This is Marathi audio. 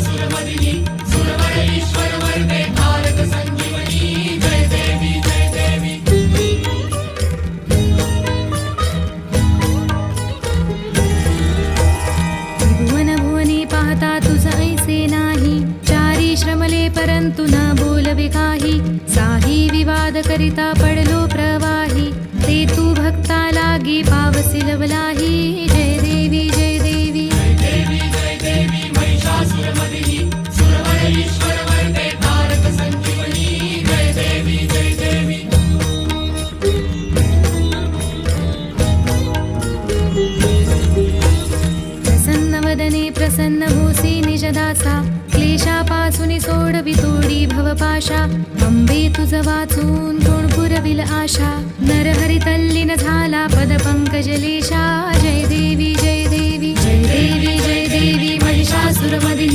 महिषासुरमर्दिनी सुरवर ईश्वर वरदे भारत संजीवनी जय देवी जय देवी। त्रिभुवन भुवने पाहता तुझ ऐसे नाही, चारी श्रमले परंतु न बोलवे काही। साही विवाद करिता पडलो प्रवाही, ते तू भक्ता लागी पावसी लवलाही। जय देवी जय देवी जय देवी महिषासुरमर्दिनी सुरवर ईश्वर वरदे भारत संजीवनी जय देवी जय देवी। प्रसन्न वदने प्रसन्न होसी निजदासा, क्लेशापासून सोडवी तोडी भवपाशा। अंबे तुझ वाचून कोण पुरविल आशा, नरहरी तल्लीन झाला पद पंकजलेशा। जय देवी जय देवी जय देवी जय देवी महिषासुरमर्दिनी